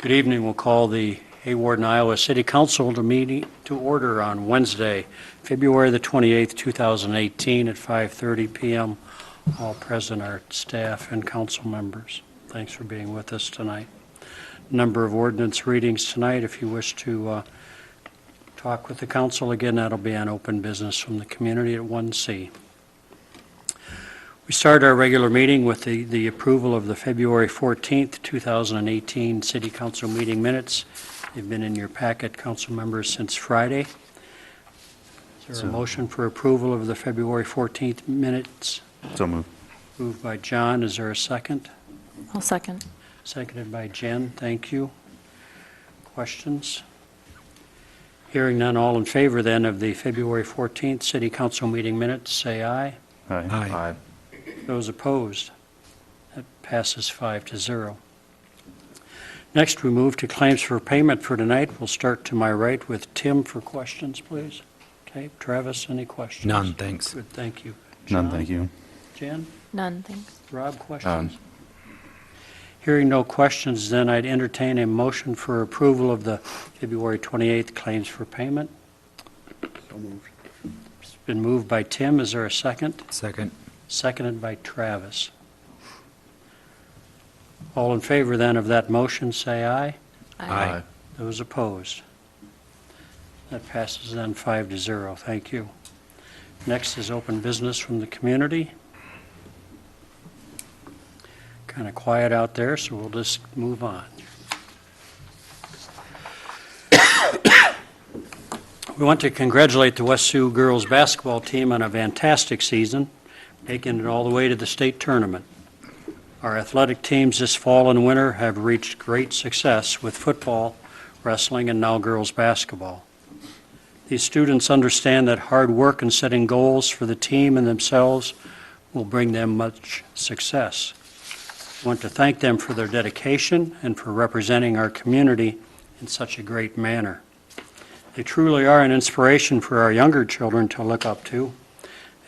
Good evening. We'll call the Hawarden, Iowa City Council meeting to order on Wednesday, February the 28th, 2018 at 5:30 p.m. All present are staff and council members. Thanks for being with us tonight. Number of ordinance readings tonight. If you wish to talk with the council again, that'll be on open business from the community at 1C. We start our regular meeting with the approval of the February 14th, 2018 City Council meeting minutes. They've been in your packet, council members, since Friday. Is there a motion for approval of the February 14th minutes? So moved. Moved by John. Is there a second? I'll second. Seconded by Jen. Thank you. Questions? Hearing none, all in favor then of the February 14th City Council meeting minutes, say aye. Aye. Those opposed? That passes 5-0. Next, we move to claims for payment for tonight. We'll start to my right with Tim for questions, please. Okay, Travis, any questions? None, thanks. Good, thank you. None, John? thank you. Jen? None, thanks. Rob, questions? Hearing no questions, then I'd entertain a motion for approval of the February 28th claims for payment. So moved. It's been moved by Tim. Is there a second? Second. Seconded by Travis. All in favor then of that motion, say aye. Aye. Those opposed? That passes then 5-0. Thank you. Next is open business from the community. Kind of quiet out there, so we'll just move on. We want to congratulate the West Sioux girls basketball team on a fantastic season, making it all the way to the state tournament. Our athletic teams this fall and winter have reached great success with football, wrestling, and now girls basketball. These students understand that hard work and setting goals for the team and themselves will bring them much success. I want to thank them for their dedication and for representing our community in such a great manner. They truly are an inspiration for our younger children to look up to.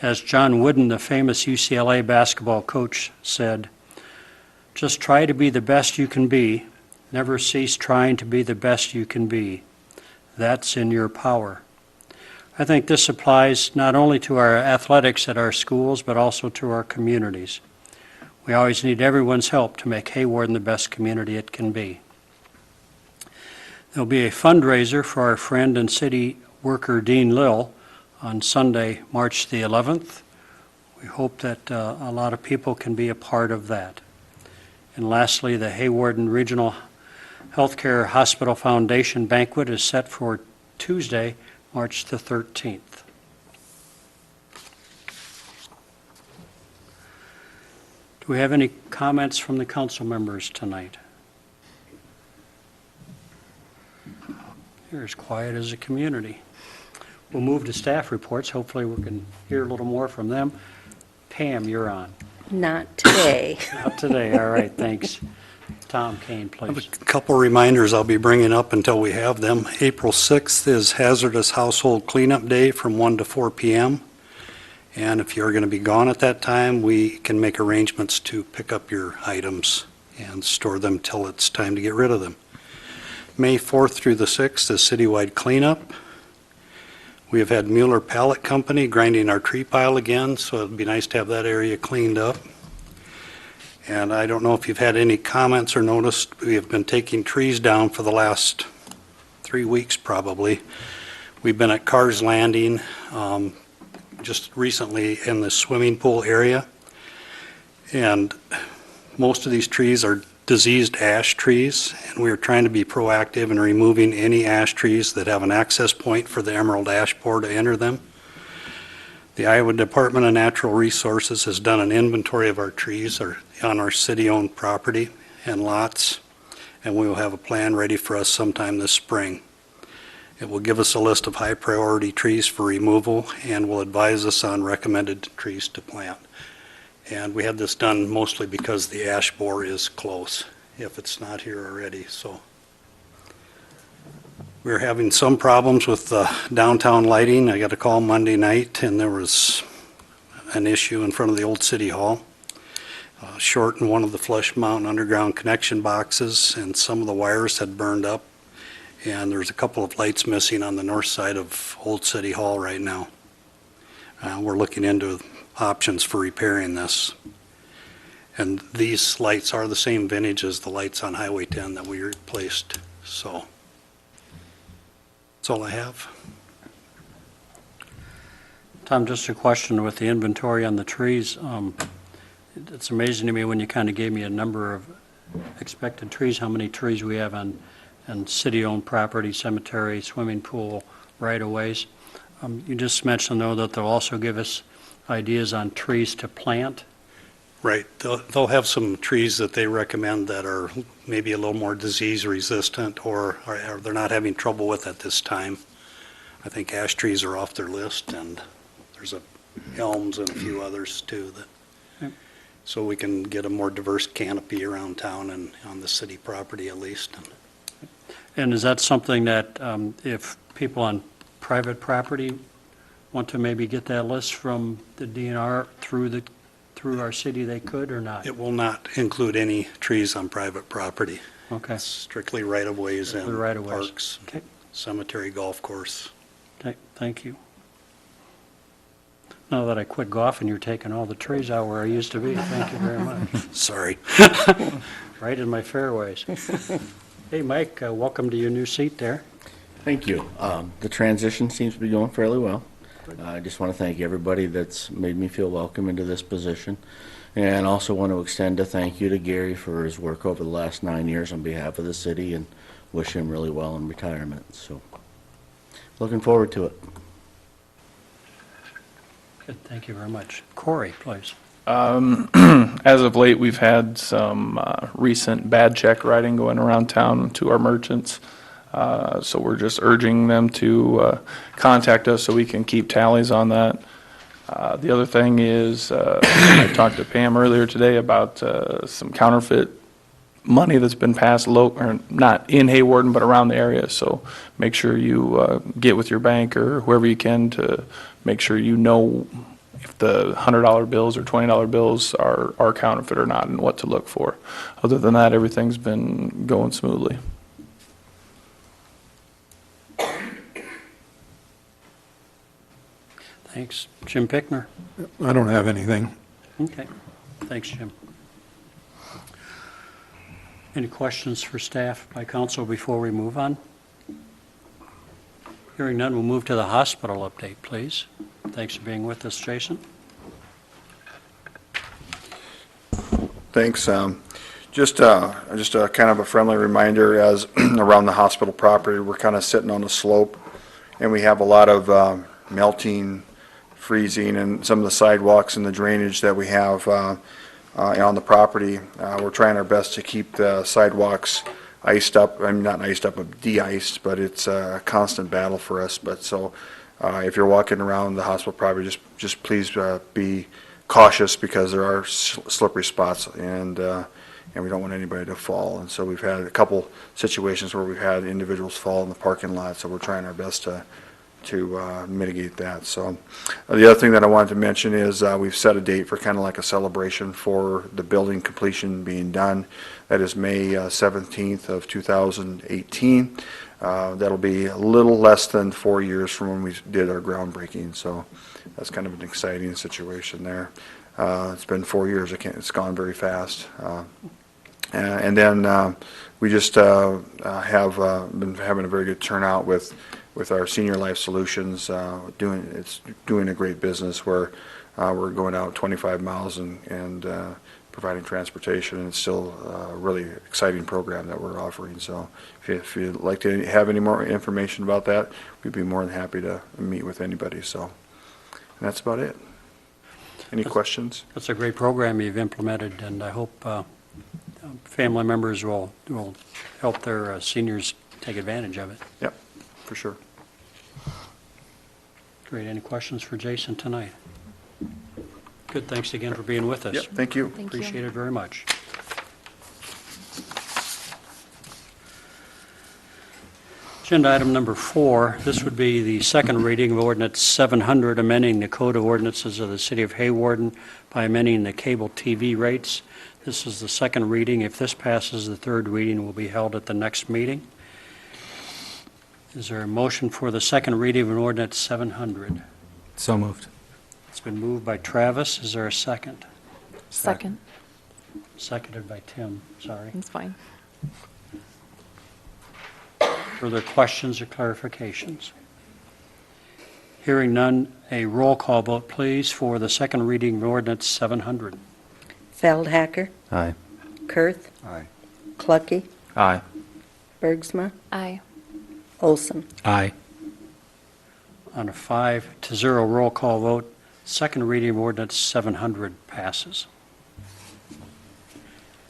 As John Wooden, the famous UCLA basketball coach, said, "Just try to be the best you can be. Never cease trying to be the best you can be. That's in your power." I think this applies not only to our athletics at our schools, but also to our communities. We always need everyone's help to make Hawarden the best community it can be. There'll be a fundraiser for our friend and city worker Dean Lill on Sunday, March the 11th. We hope that a lot of people can be a part of that. And lastly, the Hawarden Regional Healthcare Hospital Foundation banquet is set for Tuesday, March the 13th. Do we have any comments from the council members tonight? You're as quiet as a community. We'll move to staff reports. Hopefully we can hear a little more from them. Pam, you're on. Not today. Not today. All right, thanks. Tom Kane, I have please. a couple reminders I'll be bringing up until we have them. April 6th is Hazardous Household Cleanup Day from 1 to 4 p.m. And if you're going to be gone at that time, we can make arrangements to pick up your items and store them till it's time to get rid of them. May 4th through the 6th is Citywide Cleanup. We have had Mueller Pallet Company grinding our tree pile again, so it'd be nice to have that area cleaned up. And I don't know if you've had any comments or noticed, we have been taking trees down for the last 3 weeks probably. We've been at Cars Landing, just recently in the swimming pool area. And most of these trees are diseased ash trees, and we are trying to be proactive in removing any ash trees that have an access point for the emerald ash borer to enter them. The Iowa Department of Natural Resources has done an inventory of our trees on our city-owned property and lots, and we will have a plan ready for us sometime this spring. It will give us a list of high-priority trees for removal and will advise us on recommended trees to plant. And we had this done mostly because the ash borer is close, if it's not here already. So we're having some problems with downtown lighting. I got a call Monday night and there was an issue in front of the old city hall. shortened one of the flush mount underground connection boxes, and some of the wires had burned up. And there's a couple of lights missing on the north side of Old City Hall right now. We're looking into options for repairing this. And these lights are the same vintage as the lights on Highway 10 that we replaced, so that's all I have. Tom, just a question with the inventory on the trees. It's amazing to me when you kind of gave me a number of expected trees, how many trees we have on city-owned property, cemetery, swimming pool, right-of-ways. You just mentioned, though, that they'll also give us ideas on trees to plant. Right, they'll have some trees that they recommend that are maybe a little more disease resistant or they're not having trouble with at this time. I think ash trees are off their list, and there's elms and a few others too that, so we can get a more diverse canopy around town and on the city property at least. And is that something that if people on private property want to maybe get that list from the DNR through our city, they could or not? It will not include any trees on private property. Okay. It's strictly right-of-ways Strictly and right-of-ways. parks, Okay. cemetery, golf course. Okay, thank you. Now that I quit golfing, you're taking all the trees out where I used to be. Thank you very much. Sorry. Right in my fairways. Hey, Mike, welcome to your new seat there. Thank you. The transition seems to be going fairly well. I just want to thank everybody that's made me feel welcome into this position. And also want to extend a thank you to Gary for his work over the last 9 years on behalf of the city and wish him really well in retirement. So, looking forward to it. Good, thank you very much. Corey, please. As of late, we've had some recent bad check writing going around town to our merchants. So we're just urging them to contact us so we can keep tallies on that. The other thing is, I talked to Pam earlier today about some counterfeit money that's been passed or not in Hawarden, but around the area. So make sure you get with your bank or whoever you can to make sure you know if the $100 bills or $20 bills are counterfeit or not and what to look for. Other than that, everything's been going smoothly. Thanks. Jim Pickner. I don't have anything. Okay, thanks, Jim. Any questions for staff by council before we move on? Hearing none, we'll move to the hospital update, please. Thanks for being with us, Jason. Thanks. Just a kind of a friendly reminder, as around the hospital property, we're kind of sitting on a slope, and we have a lot of melting, freezing, and some of the sidewalks and the drainage that we have on the property. We're trying our best to keep the sidewalks iced up. I mean, not iced up, but de-iced, but it's a constant battle for us. But so if you're walking around the hospital property, just please be cautious, because there are slippery spots, and we don't want anybody to fall. And so we've had a couple situations where we've had individuals fall in the parking lot, so we're trying our best to mitigate that. So the other thing that I wanted to mention is we've set a date for kind of like a celebration for the building completion being done. That is May 17th of 2018. That'll be a little less than 4 years from when we did our groundbreaking, so that's kind of an exciting situation there. It's been 4 years. It's gone very fast. And then we just have been having a very good turnout with our Senior Life Solutions, doing a great business where we're going out 25 miles and providing transportation, and it's still a really exciting program that we're offering. So if you'd like to have any more information about that, we'd be more than happy to meet with anybody. So and that's about it. Any questions? That's a great program you've implemented, and I hope family members will help their seniors take advantage of it. Yep, for sure. Great. Any questions for Jason tonight? Good. Thanks again for being with us. Yep, thank you. Thank you. Appreciate it very much. Agenda item number 4, this would be the second reading of ordinance 700, amending the Code of Ordinances of the City of Hawarden by amending the cable TV rates. This is the second reading. If this passes, the third reading will be held at the next meeting. Is there a motion for the second reading of ordinance 700? So moved. It's been moved by Travis. Is there a second? Second. Seconded by Tim, sorry. That's fine. Further questions or clarifications? Hearing none, a roll call vote, please, for the second reading of ordinance 700. Feldhacker, Aye. Kurth, Aye. Clucky, Aye. Bergsma, Aye. Olson. Aye. On a 5-0 roll call vote, second reading of ordinance 700 passes.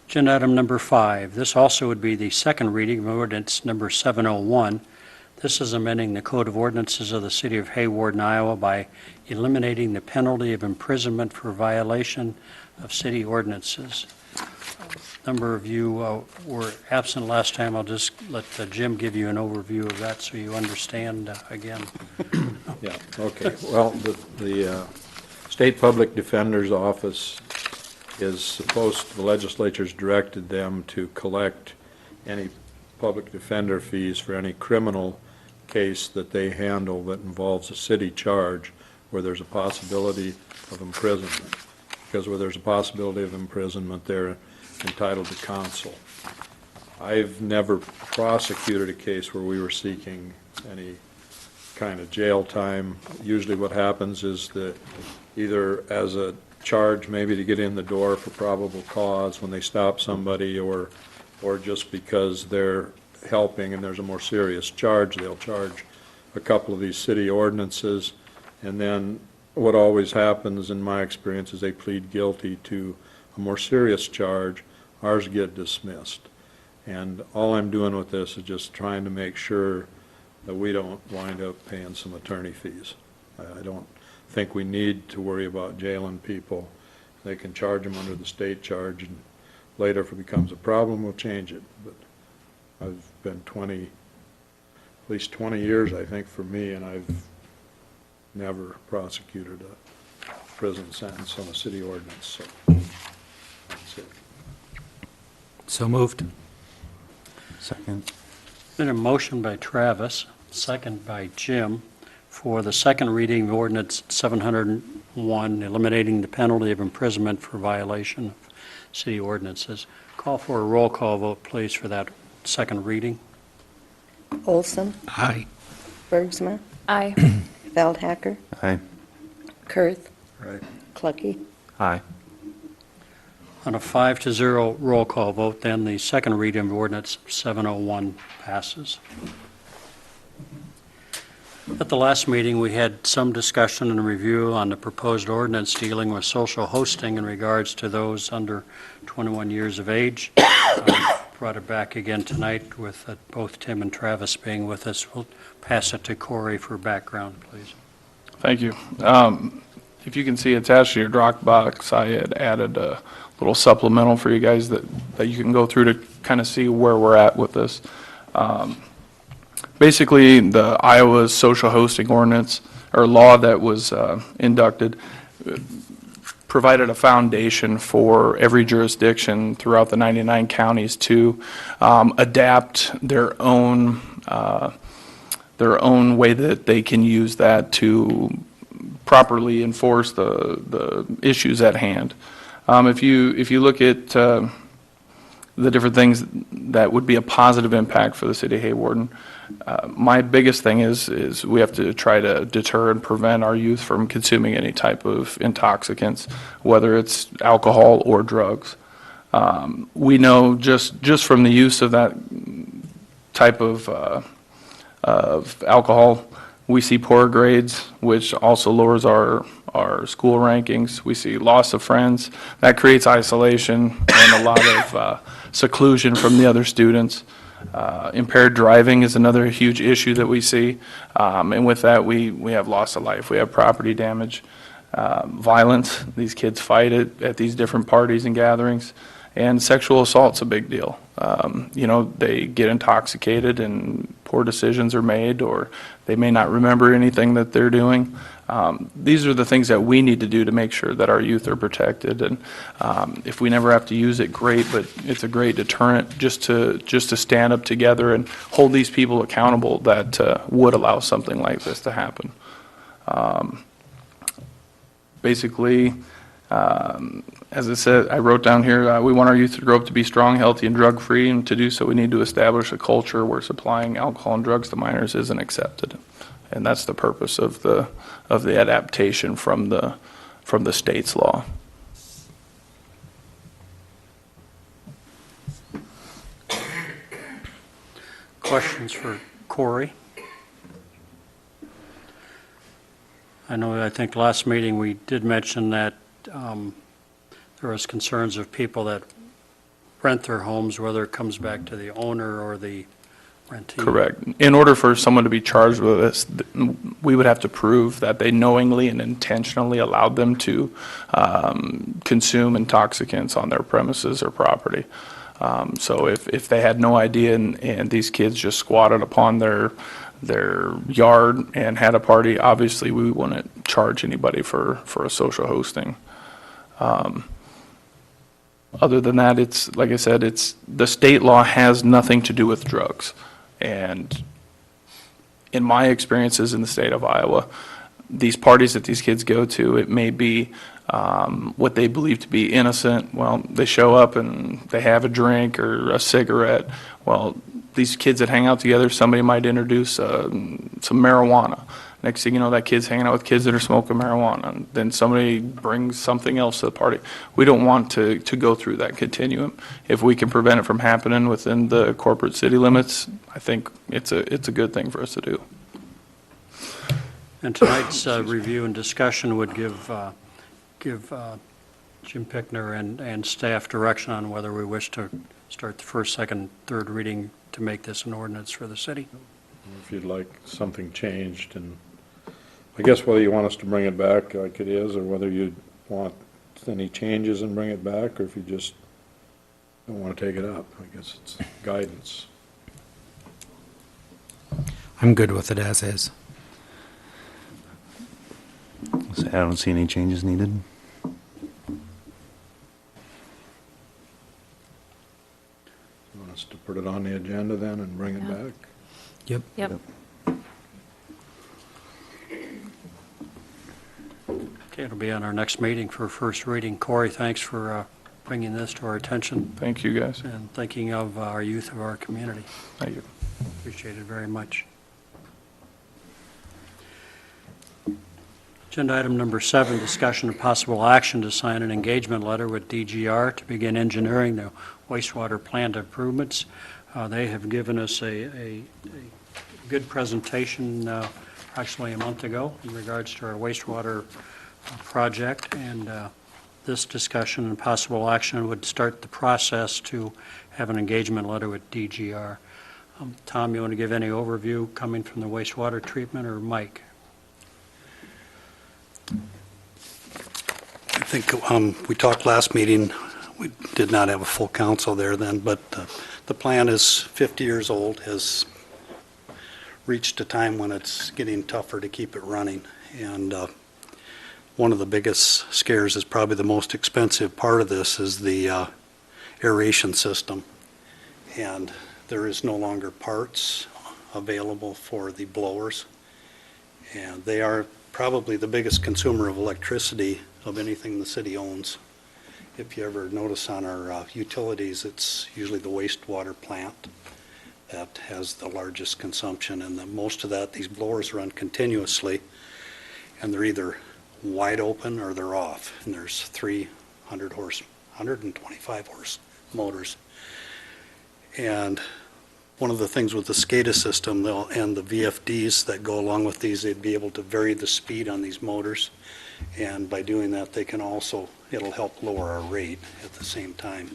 Agenda item number 5. This also would be the second reading of ordinance number 701. This is amending the Code of Ordinances of the City of Hawarden, Iowa by eliminating the penalty of imprisonment for violation of city ordinances. A number of you were absent last time. I'll just let Jim give you an overview of that so you understand again. Yeah, okay. Well, the State Public Defender's Office is supposed, the legislature's directed them to collect any public defender fees for any criminal case that they handle that involves a city charge where there's a possibility of imprisonment. Because where there's a possibility of imprisonment, they're entitled to counsel. I've never prosecuted a case where we were seeking any kind of jail time. Usually what happens is that either as a charge maybe to get in the door for probable cause when they stop somebody, or just because they're helping and there's a more serious charge, they'll charge a couple of these city ordinances. And then what always happens in my experience is they plead guilty to a more serious charge. Ours get dismissed. And all I'm doing with this is just trying to make sure that we don't wind up paying some attorney fees. I don't think we need to worry about jailing people. They can charge them under the state charge, and later if it becomes a problem, we'll change it. But I've been at least 20 years, I think, for me, and I've never prosecuted a prison sentence on a city ordinance, so that's it. So moved. Second. Been a motion by Travis, second by Jim, for the second reading of ordinance 701, eliminating the penalty of imprisonment for violation of city ordinances. Call for a roll call vote, please, for that second reading. Olson, Aye. Bergsma, Aye. Feldhacker, Aye. Kurth, Right. Clucky, Aye. On a 5-0 roll call vote, then the second reading of ordinance 701 passes. At the last meeting, we had some discussion and review on the proposed ordinance dealing with social hosting in regards to those under 21 years of age. Brought it back again tonight with both Tim and Travis being with us. We'll pass it to Corey for background, please. Thank you. If you can see attached to your Dropbox, I had added a little supplemental for you guys that you can go through to kind of see where we're at with this. Basically, the Iowa's social hosting ordinance, or law that was inducted, provided a foundation for every jurisdiction throughout the 99 counties to adapt their own way that they can use that to properly enforce the issues at hand. If you look at the different things that would be a positive impact for the city of Hawarden, my biggest thing is we have to try to deter and prevent our youth from consuming any type of intoxicants, whether it's alcohol or drugs. We know just from the use of that type of alcohol, we see poor grades, which also lowers our school rankings. We see loss of friends. That creates isolation and a lot of seclusion from the other students. Impaired driving is another huge issue that we see. And with that, we have loss of life. We have property damage, violence. These kids fight at these different parties and gatherings. And sexual assault's a big deal. You know, they get intoxicated and poor decisions are made, or they may not remember anything that they're doing. These are the things that we need to do to make sure that our youth are protected. And if we never have to use it, great, but it's a great deterrent just to stand up together and hold these people accountable that would allow something like this to happen. Basically, as I said, I wrote down here, we want our youth to grow up to be strong, healthy, and drug-free, and to do so, we need to establish a culture where supplying alcohol and drugs to minors isn't accepted. And that's the purpose of the adaptation from the state's law. Questions for Corey? I think last meeting we did mention that there was concerns of people that rent their homes, whether it comes back to the owner or the rentee. Correct. In order for someone to be charged with this, we would have to prove that they knowingly and intentionally allowed them to consume intoxicants on their premises or property. So if they had no idea and these kids just squatted upon their yard and had a party, obviously we wouldn't charge anybody for a social hosting. Other than that, it's, like I said, the state law has nothing to do with drugs. And in my experiences in the state of Iowa, these parties that these kids go to, it may be what they believe to be innocent. Well, they show up and they have a drink or a cigarette. Well, these kids that hang out together, somebody might introduce some marijuana. Next thing you know, that kid's hanging out with kids that are smoking marijuana. And then somebody brings something else to the party. We don't want to go through that continuum. If we can prevent it from happening within the corporate city limits, I think it's a good thing for us to do. And tonight's review and discussion would give Jim Pickner and staff direction on whether we wish to start the first, second, third reading to make this an ordinance for the city. If you'd like something changed, and I guess whether you want us to bring it back like it is, or whether you want any changes and bring it back, or if you just don't want to take it up. I guess it's guidance. I'm good with it as is. I don't see any changes needed. You want us to put it on the agenda then and bring it Yeah. back? Yep. Yep. Okay, it'll be on our next meeting for first reading. Corey, thanks for bringing this to our attention Thank you, guys. and thinking of our youth of our community. Thank you. Appreciate it very much. Agenda item number 7, discussion of possible action to sign an engagement letter with DGR to begin engineering the wastewater plant improvements. They have given us a good presentation approximately a month ago in regards to our wastewater project, and this discussion and possible action would start the process to have an engagement letter with DGR. Tom, you want to give any overview coming from the wastewater treatment, or Mike? I think we talked last meeting, we did not have a full council there then, but the plant is 50 years old, has reached a time when it's getting tougher to keep it running. And one of the biggest scares is probably the most expensive part of this is the aeration system. And there is no longer parts available for the blowers. And they are probably the biggest consumer of electricity of anything the city owns. If you ever notice on our utilities, it's usually the wastewater plant that has the largest consumption, and most of that, these blowers run continuously, and they're either wide open or they're off, and there's 125 horse motors. And one of the things with the SCADA system and the VFDs that go along with these, they'd be able to vary the speed on these motors, and by doing that, they can also, it'll help lower our rate at the same time.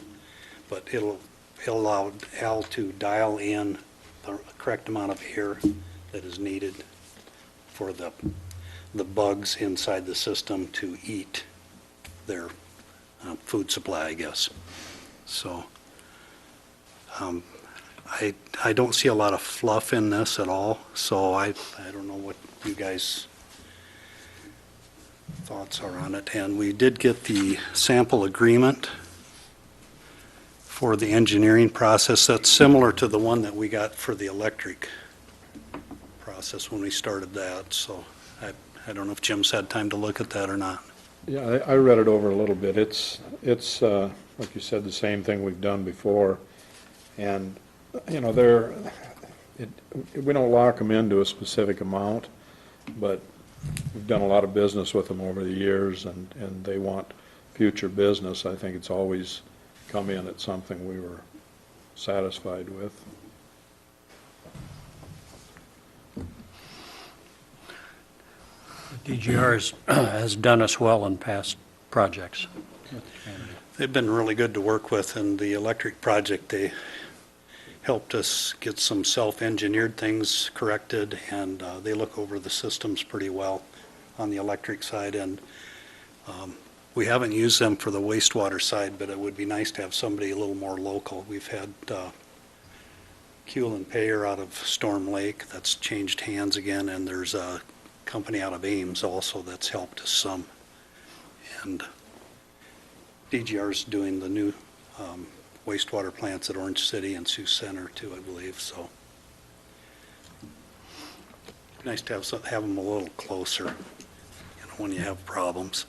But it'll allow Al to dial in the correct amount of air that is needed for the bugs inside the system to eat their food supply, I guess. So I don't see a lot of fluff in this at all, so I don't know what you guys' thoughts are on it. And we did get the sample agreement for the engineering process. That's similar to the one that we got for the electric process when we started that. So I don't know if Jim's had time to look at that or not. Yeah, I read it over a little bit. It's like you said, the same thing we've done before. And, you know, we don't lock them into a specific amount, but we've done a lot of business with them over the years, and they want future business. I think it's always come in at something we were satisfied with. DGR has done us well in past projects. They've been really good to work with. In the electric project, they helped us get some self-engineered things corrected, and they look over the systems pretty well on the electric side. And we haven't used them for the wastewater side, but it would be nice to have somebody a little more local. We've had Kuhl and Payer out of Storm Lake. That's changed hands again, and there's a company out of Ames also that's helped us some. And DGR's doing the new wastewater plants at Orange City and Sioux Center too, I believe, so. Nice to have them a little closer, you know, when you have problems.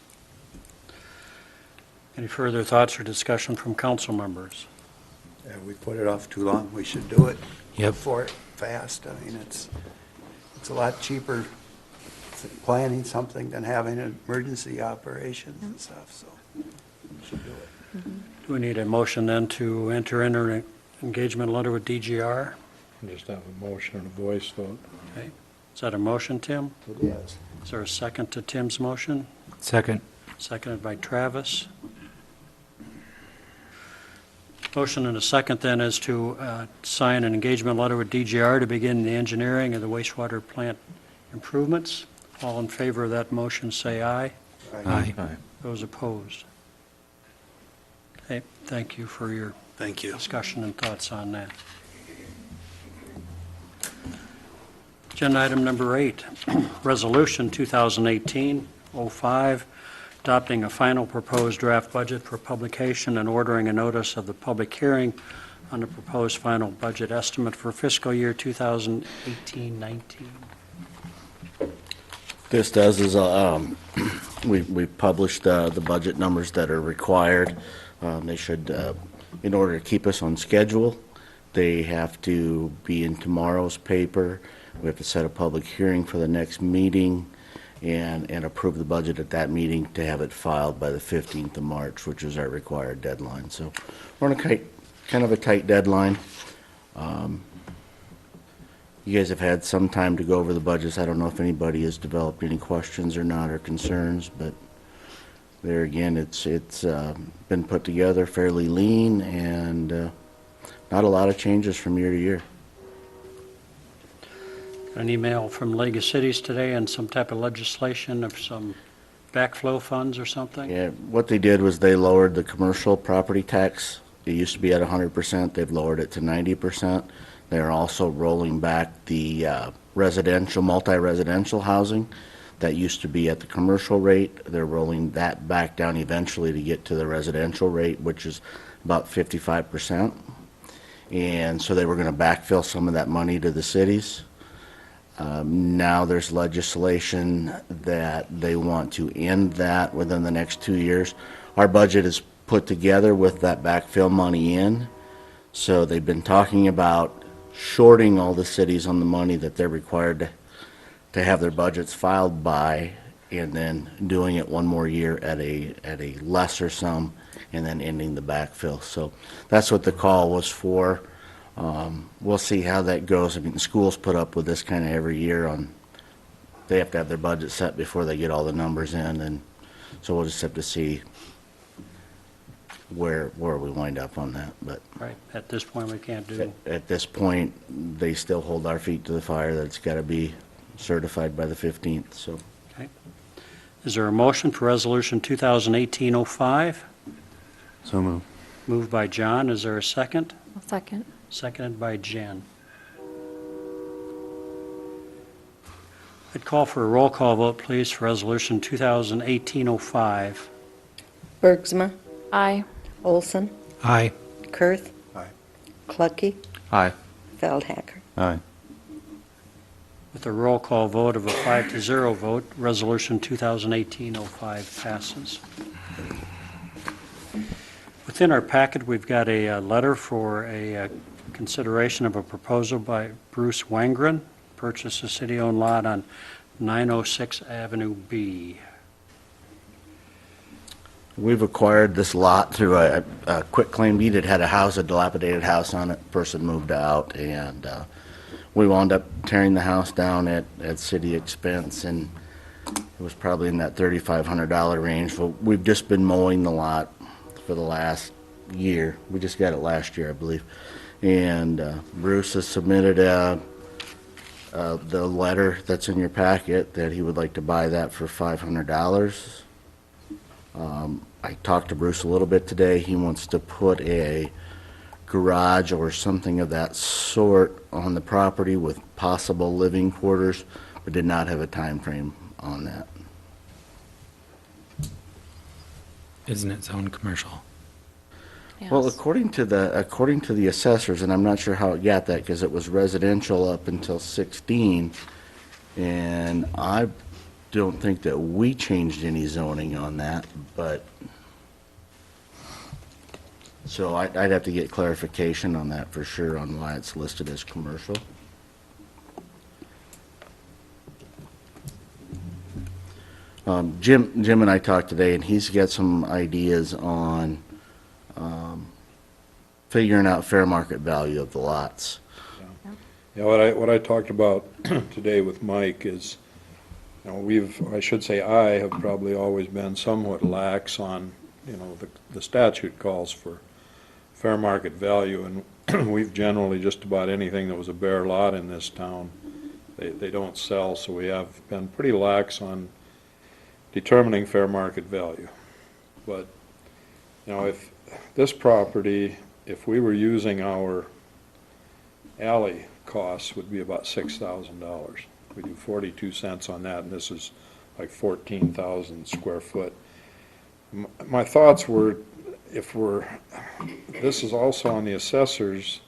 Any further thoughts or discussion from council members? Yeah, we put it off too long. We should do it. Yep. For it fast. I mean, it's a lot cheaper planning something than having an emergency operations and stuff, so we should do it. Do we need a motion then to enter into an engagement letter with DGR? Just have a motion and a voice vote. Okay. Is that a motion, Tim? It is. Is there a second to Tim's motion? Second. Seconded by Travis. Motion and a second then is to sign an engagement letter with DGR to begin the engineering of the wastewater plant improvements. All in favor of that motion, say aye. Aye. Those opposed? Okay, thank you for your Thank you. discussion and thoughts on that. Agenda item number 8, Resolution 2018-05, adopting a final proposed draft budget for publication and ordering a notice of the public hearing on the proposed final budget estimate for fiscal year 2018-19. This does is, we published the budget numbers that are required. They should, in order to keep us on schedule, they have to be in tomorrow's paper. We have to set a public hearing for the next meeting and approve the budget at that meeting to have it filed by the 15th of March, which is our required deadline. So we're on a kind of a tight deadline. You guys have had some time to go over the budgets. I don't know if anybody has developed any questions or not, or concerns, but there again, it's been put together fairly lean and not a lot of changes from year to year. An email from League of Cities today and some type of legislation of some backflow funds or something? Yeah, what they did was they lowered the commercial property tax. It used to be at 100%. They've lowered it to 90%. They're also rolling back the residential, multi-residential housing that used to be at the commercial rate. They're rolling that back down eventually to get to the residential rate, which is about 55%. And so they were going to backfill some of that money to the cities. Now there's legislation that they want to end that within the next 2 years. Our budget is put together with that backfill money in. So they've been talking about shorting all the cities on the money that they're required to have their budgets filed by, and then doing it one more year at a lesser sum, and then ending the backfill. So that's what the call was for. We'll see how that goes. I mean, the schools put up with this kind of every year. They have to have their budget set before they get all the numbers in, and so we'll just have to see where we wind up on that. But Right, at this point, we can't do. at this point, they still hold our feet to the fire that it's got to be certified by the 15th. So Okay. Is there a motion for Resolution 2018-05? So moved. Moved by John. Is there a second? I'll second. Seconded by Jen. I'd call for a roll call vote, please, for Resolution 2018-05. Bergsma, Aye. Olson, Aye. Kurth. Aye. Clucky, Aye. Feldhacker. Aye. With a roll call vote of a 5-0 vote, Resolution 2018-05 passes. Within our packet, we've got a letter for a consideration of a proposal by Bruce Wangren, purchase a city-owned lot on 906 Avenue B. We've acquired this lot through a quitclaim deed. It had a dilapidated house on it. Person moved out, and we wound up tearing the house down at city expense, and it was probably in that $3,500 range. But we've just been mowing the lot for the last year. We just got it last year, I believe. And Bruce has submitted the letter that's in your packet that he would like to buy that for $500. I talked to Bruce a little bit today. He wants to put a garage or something of that sort on the property with possible living quarters, but did not have a time frame on that. Isn't it zone commercial? Well, Yes. according to the assessors, and I'm not sure how it got that because it was residential up until 16, and I don't think that we changed any zoning on that, but so I'd have to get clarification on that for sure on why it's listed as commercial. Jim and I talked today, and he's got some ideas on figuring out fair market value of the lots. Yeah, what I talked about today with Mike is, you know, I should say I have probably always been somewhat lax on, you know, the statute calls for fair market value, and we've generally just about anything that was a bare lot in this town, they don't sell, so we have been pretty lax on determining fair market value. But, you know, if this property, if we were using our alley costs, would be about $6,000. We do 42 cents on that, and this is like 14,000 square foot. My thoughts were, this is also on the assessor's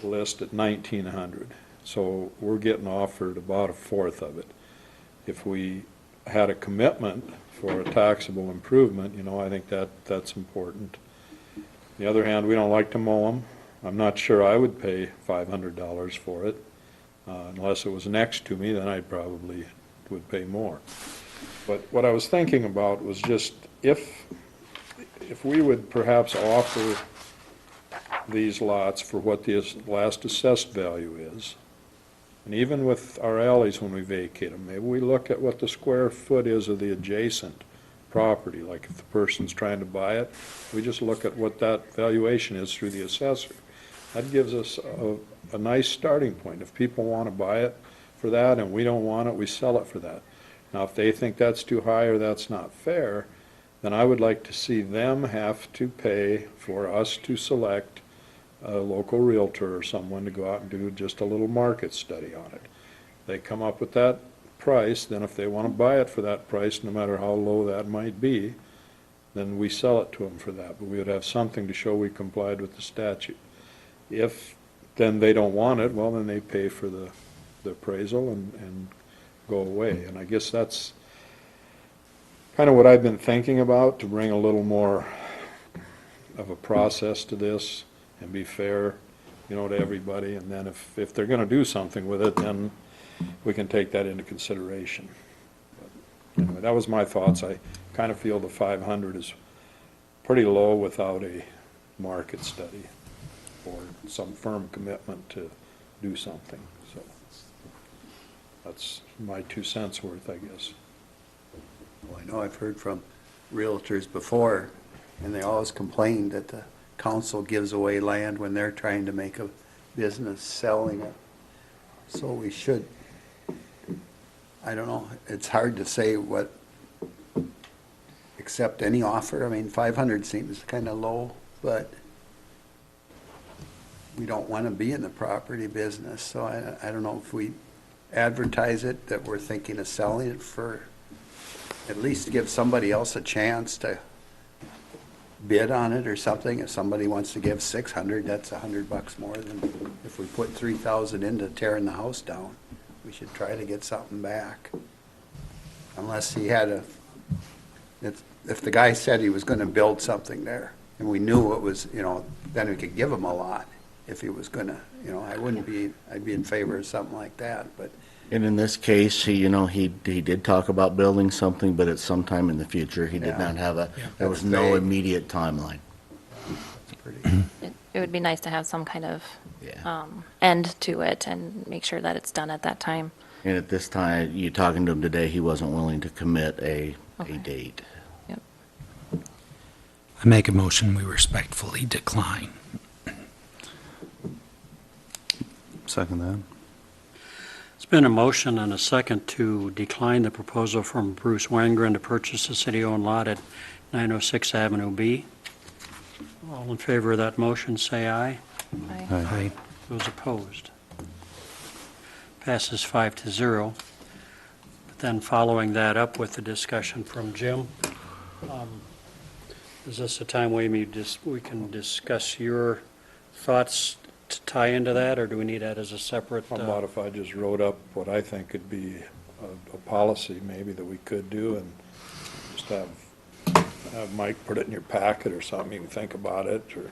list at 1,900, so we're getting offered about a fourth of it. If we had a commitment for a taxable improvement, you know, I think that's important. On the other hand, we don't like to mow them. I'm not sure I would pay $500 for it. Unless it was next to me, then I probably would pay more. But what I was thinking about was just if we would perhaps offer these lots for what the last assessed value is, and even with our alleys when we vacate them, maybe we look at what the square foot is of the adjacent property, like if the person's trying to buy it, we just look at what that valuation is through the assessor. That gives us a nice starting point. If people want to buy it for that and we don't want it, we sell it for that. Now, if they think that's too high or that's not fair, then I would like to see them have to pay for us to select a local realtor or someone to go out and do just a little market study on it. They come up with that price, then if they want to buy it for that price, no matter how low that might be, then we sell it to them for that. But we would have something to show we complied with the statute. If then they don't want it, well, then they pay for the appraisal and go away. And I guess that's kind of what I've been thinking about, to bring a little more of a process to this and be fair, you know, to everybody. And then if they're going to do something with it, then we can take that into consideration. But anyway, that was my thoughts. I kind of feel the 500 is pretty low without a market study or some firm commitment to do something. So that's my 2 cents worth, I guess. Well, I know I've heard from realtors before, and they always complain that the council gives away land when they're trying to make a business selling it. So we should, I don't know, it's hard to say what, accept any offer. I mean, 500 seems kind of low but we don't want to be in the property business, so I don't know if we advertise it that we're thinking of selling it for, at least give somebody else a chance to bid on it or something. If somebody wants to give 600, that's $100 more than if we put 3,000 into tearing the house down. We should try to get something back. Unless he had if the guy said he was gonna build something there, and we knew it was, then we could give him a lot. If he was gonna, I'd be in favor of something like that, but And in this case, he did talk about building something, but it's sometime in the future. He did Yeah. not have there was That's no vague. immediate timeline. it's pretty. It would be nice to have some kind of Yeah. end to it and make sure that it's done at that time. And at this time, you talking to him today, he wasn't willing to commit a Okay. date. Yep. I make a motion, we respectfully decline. Second that. It's been a motion and a second to decline the proposal from Bruce Wangren to purchase the city-owned lot at 906 Avenue B. All in favor of that motion, say aye. Aye. Aye. Those opposed? Passes 5-0. But then following that up with the discussion from Jim, is this a time we can discuss your thoughts to tie into that, or do we need that as a separate? How about if I just wrote up what I think could be a policy maybe that we could do, and just have Mike put it in your packet or something, you can think about it, or...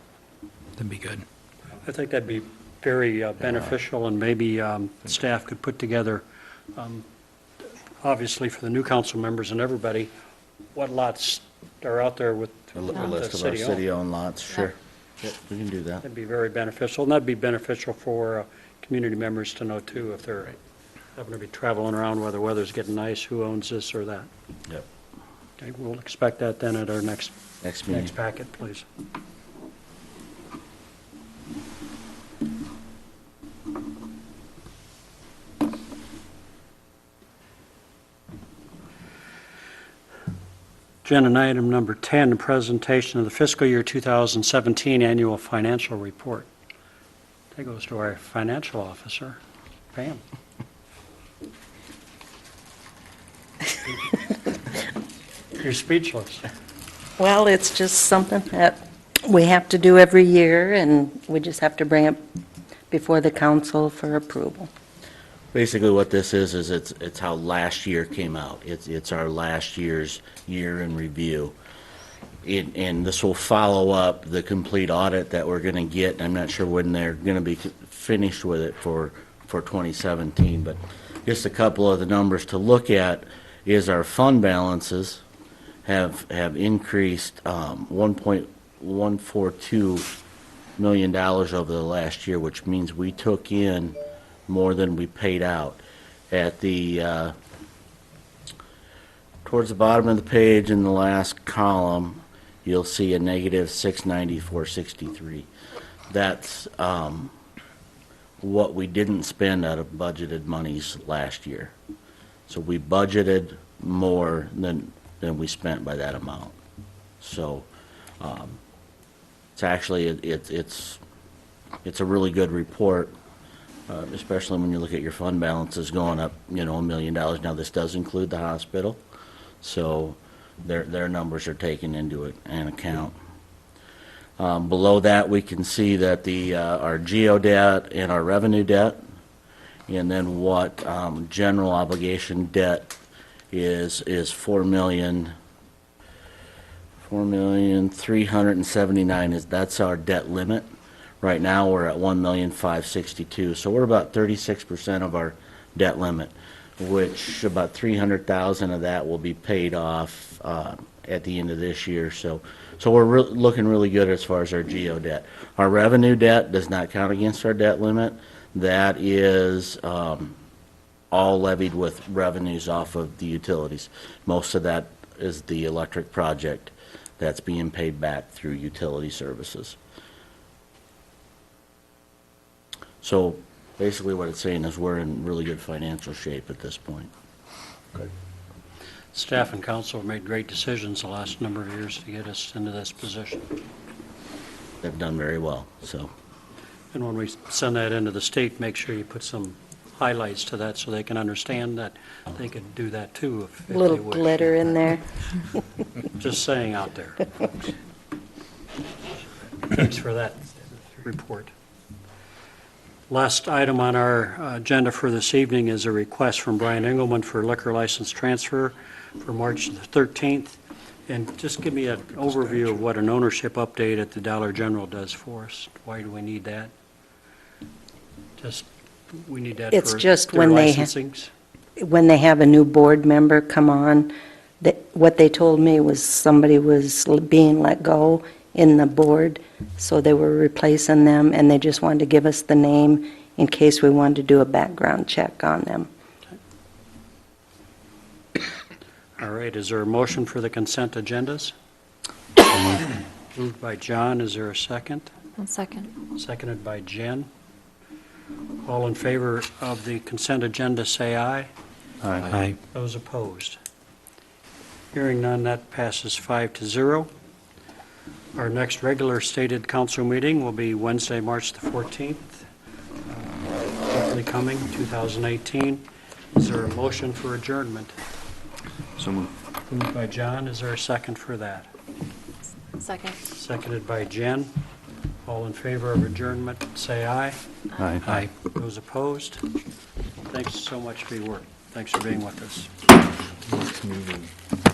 That'd be good. I think that'd be very beneficial, and maybe staff could put together, obviously for the new council members and everybody, what lots are out there with A the list of our city-owned. city-owned lots, sure. Yep, we can do that. That'd be very beneficial, and that'd be beneficial for community members to know too, if they're having to be traveling around, whether weather's getting nice, who owns this or that. Yep. Okay, we'll expect that then at our next Meeting. packet, please. Agenda item number 10, the presentation of the fiscal year 2017 annual financial report. That goes to our financial officer, Pam. You're speechless. Well, it's just something that we have to do every year, and we just have to bring it before the council for approval. Basically, what this is it's how last year came out. It's our last year's year in review. And this will follow up the complete audit that we're going to get. I'm not sure when they're going to be finished with it for 2017, but just a couple of the numbers to look at is our fund balances have increased $1.142 million over the last year, which means we took in more than we paid out. At the towards the bottom of the page in the last column, you'll see a negative 694.63. That's what we didn't spend out of budgeted monies last year. So we budgeted more than we spent by that amount. So it's actually it's a really good report. Especially when you look at your fund balances going up, $1 million. Now, this does include the hospital, so their numbers are taken into it and account. Below that, we can see that our geo debt and our revenue debt, and then what general obligation debt is $4,379,000. That's our debt limit. Right now, we're at $1,562,000, so we're about 36% of our debt limit, which about $300,000 of that will be paid off at the end of this year. So we're looking really good as far as our geo debt. Our revenue debt does not count against our debt limit. That is all levied with revenues off of the utilities. Most of that is the electric project that's being paid back through utility services. So basically what it's saying is we're in really good financial shape at this point. Staff and council have made great decisions the last number of years to get us into this position. they've done very well, so. And when we send that into the state, make sure you put some highlights to that so they can understand that they could do that too if they Little wish. glitter in there. Just saying out there. Thanks for that report. Last item on our agenda for this evening is a request from Brian Engelman for liquor license transfer for March the 13th. And just give me an overview of what an ownership update at the Dollar General does for us. Why do we need that? Just, we need that It's for just their when they licensings? When they have a new board member come on, what they told me was somebody was being let go in the board, so they were replacing them, and they just wanted to give us the name in case we wanted to do a background check on them. All right, is there a motion for the consent agendas? Moved by John, is there a second? One second. Seconded by Jen. All in favor of the consent agenda, say aye. Aye. Those opposed? Hearing none, that passes 5-0. Our next regular stated council meeting will be Wednesday, March the 14th, hopefully coming, 2018. Is there a motion for adjournment? So moved. Moved by John, is there a second for that? Second. Seconded by Jen. All in favor of adjournment, say aye. Aye. Aye. Those opposed? Thanks so much for your work. Thanks for being with us. Next meeting.